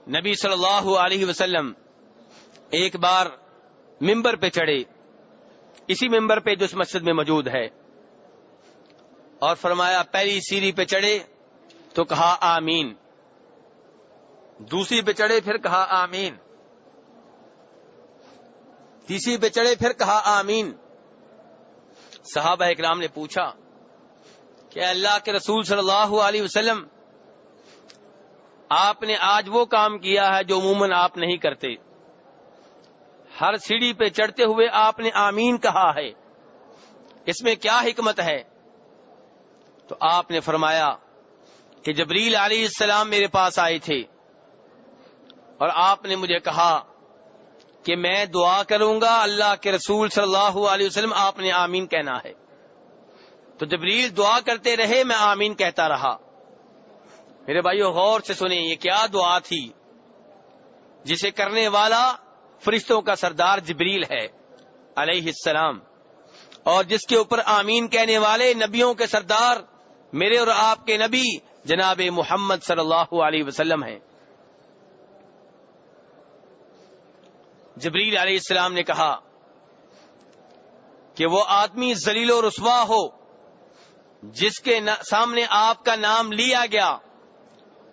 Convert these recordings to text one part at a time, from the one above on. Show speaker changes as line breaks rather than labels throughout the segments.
نبی صلی اللہ علیہ وسلم ایک بار ممبر پہ چڑھے، اسی ممبر پہ جو اس مسجد میں موجود ہے، اور فرمایا پہلی سیڑھی پہ چڑھے تو کہا آمین، دوسری پہ چڑھے پھر کہا آمین، تیسری پہ چڑھے پھر کہا آمین۔ صحابہ اکرام نے پوچھا کہ اللہ کے رسول صلی اللہ علیہ وسلم، آپ نے آج وہ کام کیا ہے جو عموماً آپ نہیں کرتے، ہر سیڑھی پہ چڑھتے ہوئے آپ نے آمین کہا ہے، اس میں کیا حکمت ہے؟ تو آپ نے فرمایا کہ جبریل علیہ السلام میرے پاس آئے تھے اور آپ نے مجھے کہا کہ میں دعا کروں گا، اللہ کے رسول صلی اللہ علیہ وسلم آپ نے آمین کہنا ہے۔ تو جبریل دعا کرتے رہے، میں آمین کہتا رہا۔ میرے بھائیو غور سے سنیں، یہ کیا دعا تھی جسے کرنے والا فرشتوں کا سردار جبریل ہے علیہ السلام، اور جس کے اوپر آمین کہنے والے نبیوں کے سردار میرے اور آپ کے نبی جناب محمد صلی اللہ علیہ وسلم ہیں۔ جبریل علیہ السلام نے کہا کہ وہ آدمی ذلیل و رسوا ہو جس کے سامنے آپ کا نام لیا گیا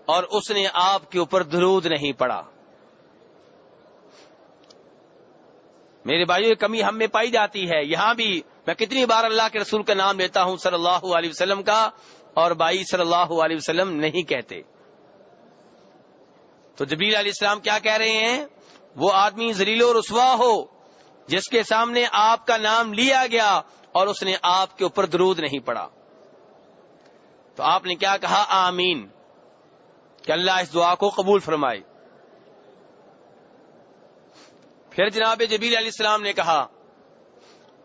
اور اس نے آپ کے اوپر درود نہیں پڑا۔ میرے بھائیو یہ کمی ہم میں پائی جاتی ہے، یہاں بھی میں کتنی بار اللہ کے رسول کا نام لیتا ہوں صلی اللہ علیہ وسلم کا، اور بھائی صلی اللہ علیہ وسلم نہیں کہتے۔ تو جبریل علیہ السلام کیا کہہ رہے ہیں؟ وہ آدمی ذلیل و رسوا ہو جس کے سامنے آپ کا نام لیا گیا اور اس نے آپ کے اوپر درود نہیں پڑا۔ تو آپ نے کیا کہا؟ آمین، کہ اللہ اس دعا کو قبول فرمائے۔ پھر جناب جبریل علیہ السلام نے کہا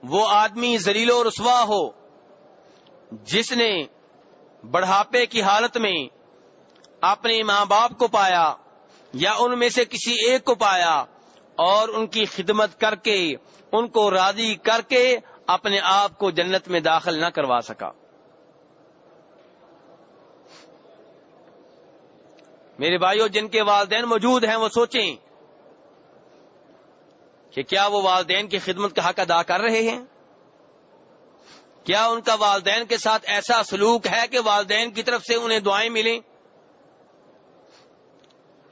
وہ آدمی ذلیل و رسوا ہو جس نے بڑھاپے کی حالت میں اپنے ماں باپ کو پایا یا ان میں سے کسی ایک کو پایا اور ان کی خدمت کر کے ان کو راضی کر کے اپنے آپ کو جنت میں داخل نہ کروا سکا۔ میرے بھائیوں جن کے والدین موجود ہیں وہ سوچیں کہ کیا وہ والدین کی خدمت کا حق ادا کر رہے ہیں؟ کیا ان کا والدین کے ساتھ ایسا سلوک ہے کہ والدین کی طرف سے انہیں دعائیں ملیں؟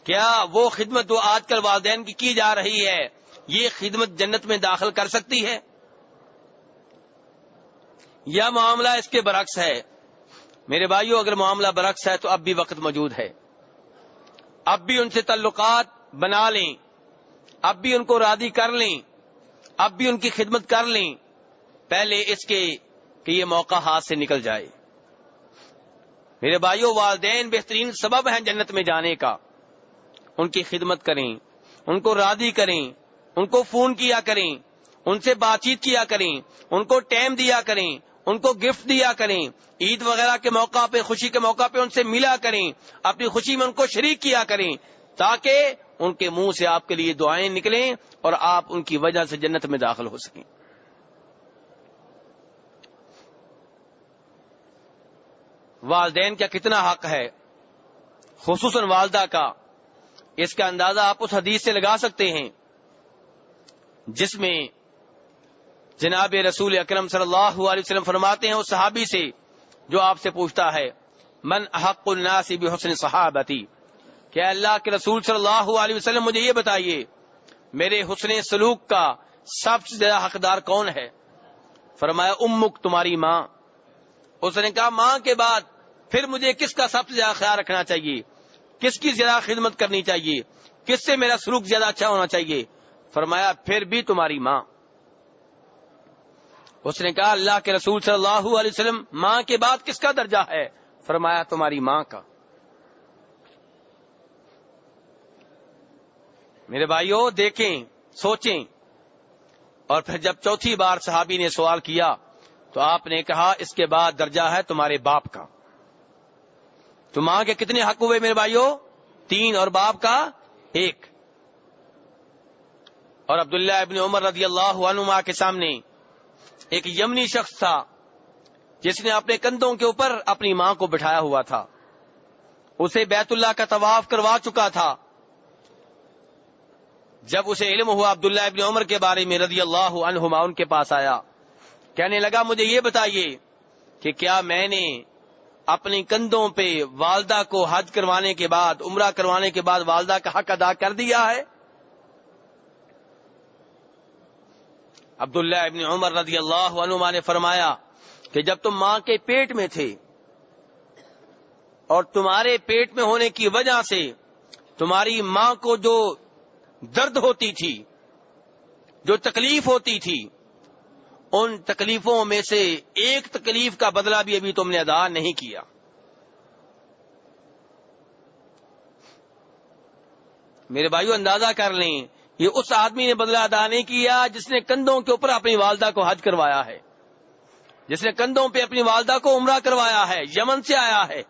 کیا وہ خدمت جو آج کل والدین کی جا رہی ہے یہ خدمت جنت میں داخل کر سکتی ہے؟ یا معاملہ اس کے برعکس ہے؟ میرے بھائیوں اگر معاملہ برعکس ہے تو اب بھی وقت موجود ہے، اب بھی ان سے تعلقات بنا لیں، اب بھی ان کو راضی کر لیں، اب بھی ان کی خدمت کر لیں، پہلے اس کے کہ یہ موقع ہاتھ سے نکل جائے۔ میرے بھائیوں والدین بہترین سبب ہیں جنت میں جانے کا، ان کی خدمت کریں، ان کو راضی کریں، ان کو فون کیا کریں، ان سے بات چیت کیا کریں، ان کو ٹائم دیا کریں، ان کو گفٹ دیا کریں، عید وغیرہ کے موقع پہ، خوشی کے موقع پہ ان سے ملا کریں، اپنی خوشی میں ان کو شریک کیا کریں، تاکہ ان کے منہ سے آپ کے لیے دعائیں نکلیں اور آپ ان کی وجہ سے جنت میں داخل ہو سکیں۔ والدین کا کتنا حق ہے، خصوصاً والدہ کا، اس کا اندازہ آپ اس حدیث سے لگا سکتے ہیں جس میں جناب رسول اکرم صلی اللہ علیہ وسلم فرماتے ہیں اس صحابی سے جو آپ سے پوچھتا ہے من احق الناس بحسن صحابتی، کہ اللہ کے رسول صلی اللہ علیہ وسلم مجھے یہ بتائیے میرے حسن سلوک کا سب سے زیادہ حقدار کون ہے؟ فرمایا امک، تمہاری ماں۔ اس نے کہا ماں کے بعد پھر مجھے کس کا سب سے زیادہ خیال رکھنا چاہیے، کس کی زیادہ خدمت کرنی چاہیے، کس سے میرا سلوک زیادہ اچھا ہونا چاہیے؟ فرمایا پھر بھی تمہاری ماں۔ اس نے کہا اللہ کے رسول صلی اللہ علیہ وسلم ماں کے بعد کس کا درجہ ہے؟ فرمایا تمہاری ماں کا۔ میرے بھائیوں دیکھیں، سوچیں، اور پھر جب چوتھی بار صحابی نے سوال کیا تو آپ نے کہا اس کے بعد درجہ ہے تمہارے باپ کا۔ تو ماں کے کتنے حق ہوئے میرے بھائیوں؟ 3، اور باپ کا 1۔ اور عبداللہ ابن عمر رضی اللہ عنہما کے سامنے ایک یمنی شخص تھا جس نے اپنے کندھوں کے اوپر اپنی ماں کو بٹھایا ہوا تھا، اسے بیت اللہ کا طواف کروا چکا تھا، جب اسے علم ہوا عبداللہ ابن عمر کے بارے میں رضی اللہ عنہما، ان کے پاس آیا، کہنے لگا مجھے یہ بتائیے کہ کیا میں نے اپنی کندھوں پہ والدہ کو حج کروانے کے بعد، عمرہ کروانے کے بعد والدہ کا حق ادا کر دیا ہے؟ عبداللہ ابن عمر رضی اللہ عنہما نے فرمایا کہ جب تم ماں کے پیٹ میں تھے اور تمہارے پیٹ میں ہونے کی وجہ سے تمہاری ماں کو جو درد ہوتی تھی، جو تکلیف ہوتی تھی، ان تکلیفوں میں سے ایک تکلیف کا بدلہ بھی ابھی تم نے ادا نہیں کیا۔ میرے بھائیو اندازہ کر لیں، یہ اس آدمی نے بدلہ ادا نہیں کیا جس نے کندھوں کے اوپر اپنی والدہ کو حج کروایا ہے، جس نے کندھوں پہ اپنی والدہ کو عمرہ کروایا ہے، یمن سے آیا ہے،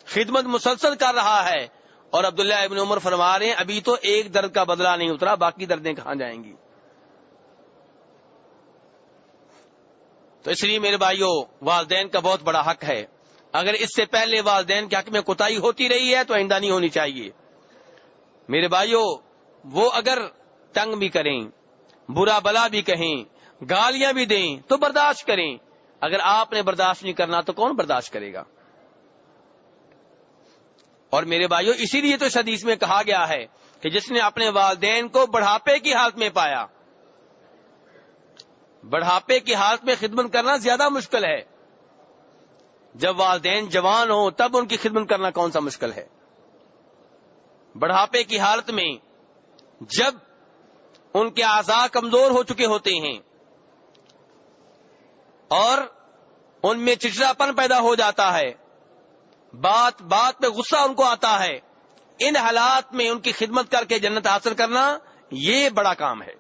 خدمت مسلسل کر رہا ہے، اور عبداللہ ابن عمر فرما رہے ہیں ابھی تو ایک درد کا بدلہ نہیں اترا، باقی دردیں کہاں جائیں گی؟ تو اس لیے میرے بھائیو والدین کا بہت بڑا حق ہے، اگر اس سے پہلے والدین کے حق میں کوتاہی ہوتی رہی ہے تو آئندہ نہیں ہونی چاہیے۔ میرے بھائیو وہ اگر تنگ بھی کریں، برا بلا بھی کہیں، گالیاں بھی دیں تو برداشت کریں، اگر آپ نے برداشت نہیں کرنا تو کون برداشت کرے گا؟ اور میرے بھائیو اسی لیے تو اس حدیث میں کہا گیا ہے کہ جس نے اپنے والدین کو بڑھاپے کی حالت میں پایا، بڑھاپے کی حالت میں خدمت کرنا زیادہ مشکل ہے، جب والدین جوان ہوں تب ان کی خدمت کرنا کون سا مشکل ہے؟ بڑھاپے کی حالت میں جب ان کے اعضاء کمزور ہو چکے ہوتے ہیں اور ان میں چڑچڑاپن پیدا ہو جاتا ہے، بات بات میں غصہ ان کو آتا ہے، ان حالات میں ان کی خدمت کر کے جنت حاصل کرنا یہ بڑا کام ہے۔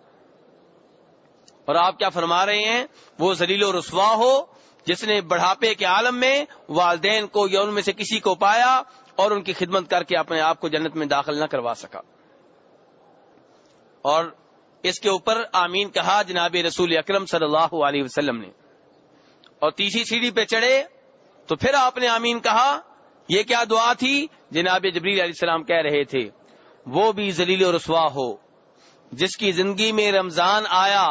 اور آپ کیا فرما رہے ہیں؟ وہ ذلیل و رسوا ہو جس نے بڑھاپے کے عالم میں والدین کو یا ان میں سے کسی کو پایا اور ان کی خدمت کر کے اپنے آپ کو جنت میں داخل نہ کروا سکا۔ اور اس کے اوپر آمین کہا جناب رسول اکرم صلی اللہ علیہ وسلم نے، اور تیسری سیڑھی پہ چڑھے تو پھر آپ نے آمین کہا۔ یہ کیا دعا تھی؟ جناب جبریل علیہ السلام کہہ رہے تھے وہ بھی ذلیل و رسوا ہو جس کی زندگی میں رمضان آیا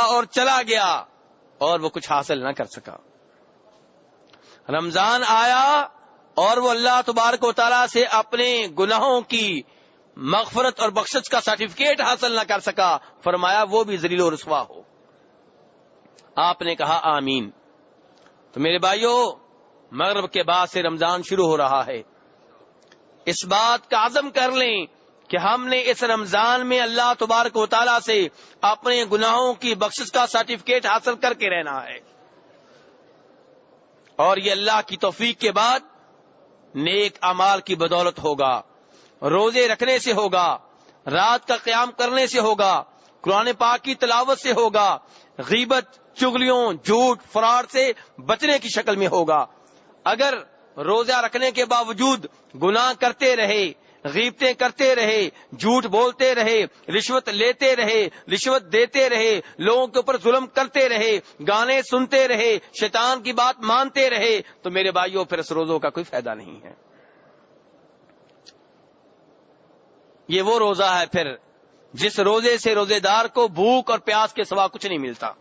اور چلا گیا اور وہ کچھ حاصل نہ کر سکا، رمضان آیا اور وہ اللہ تبارک و تعالیٰ سے اپنے گناہوں کی مغفرت اور بخشش کا سرٹیفکیٹ حاصل نہ کر سکا، فرمایا وہ بھی ذلیل و رسوا ہو۔ آپ نے کہا آمین۔ تو میرے بھائیو مغرب کے بعد سے رمضان شروع ہو رہا ہے، اس بات کا عزم کر لیں کہ ہم نے اس رمضان میں اللہ تبارک و تعالیٰ سے اپنے گناہوں کی بخشش کا سرٹیفکیٹ حاصل کر کے رہنا ہے، اور یہ اللہ کی توفیق کے بعد نیک اعمال کی بدولت ہوگا، روزے رکھنے سے ہوگا، رات کا قیام کرنے سے ہوگا، قرآن پاک کی تلاوت سے ہوگا، غیبت، چغلیوں، جھوٹ، فراڈ سے بچنے کی شکل میں ہوگا۔ اگر روزہ رکھنے کے باوجود گناہ کرتے رہے، غیبتیں کرتے رہے، جھوٹ بولتے رہے، رشوت لیتے رہے، رشوت دیتے رہے، لوگوں کے اوپر ظلم کرتے رہے، گانے سنتے رہے، شیطان کی بات مانتے رہے، تو میرے بھائیوں پھر اس روزوں کا کوئی فائدہ نہیں ہے۔ یہ وہ روزہ ہے پھر جس روزے سے روزے دار کو بھوک اور پیاس کے سوا کچھ نہیں ملتا۔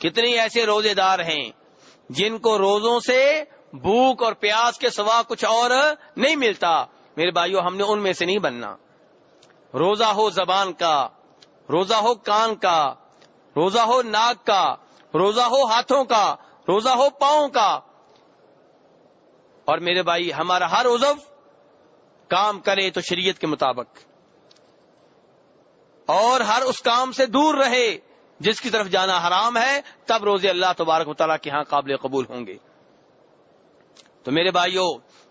کتنے ایسے روزے دار ہیں جن کو روزوں سے بھوک اور پیاس کے سوا کچھ اور نہیں ملتا۔ میرے بھائیو ہم نے ان میں سے نہیں بننا۔ روزہ ہو زبان کا، روزہ ہو کان کا، روزہ ہو ناک کا، روزہ ہو ہاتھوں کا، روزہ ہو پاؤں کا، اور میرے بھائی ہمارا ہر عضو کام کرے تو شریعت کے مطابق، اور ہر اس کام سے دور رہے جس کی طرف جانا حرام ہے، تب روزے اللہ تبارک و تعالیٰ کے ہاں قابل قبول ہوں گے۔ تو میرے بھائیو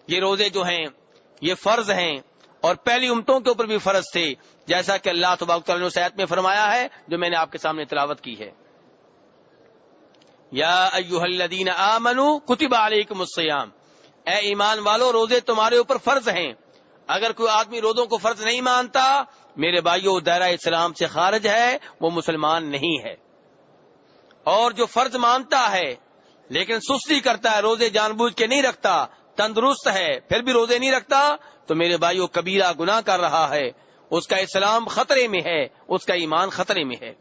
یہ روزے جو ہیں یہ فرض ہیں، اور پہلی امتوں کے اوپر بھی فرض تھے، جیسا کہ اللہ تبارک و تعالیٰ نے اس آیت میں فرمایا ہے جو میں نے آپ کے سامنے تلاوت کی ہے۔ یا ایھا الذین آمنوا کتب علیکم الصیام، اے ایمان والو روزے تمہارے اوپر فرض ہیں۔ اگر کوئی آدمی روزوں کو فرض نہیں مانتا میرے بھائیو دائرہ اسلام سے خارج ہے، وہ مسلمان نہیں ہے۔ اور جو فرض مانتا ہے لیکن سستی کرتا ہے، روزے جان بوجھ کے نہیں رکھتا، تندرست ہے پھر بھی روزے نہیں رکھتا تو میرے بھائیو کبیرہ گناہ کر رہا ہے، اس کا اسلام خطرے میں ہے، اس کا ایمان خطرے میں ہے۔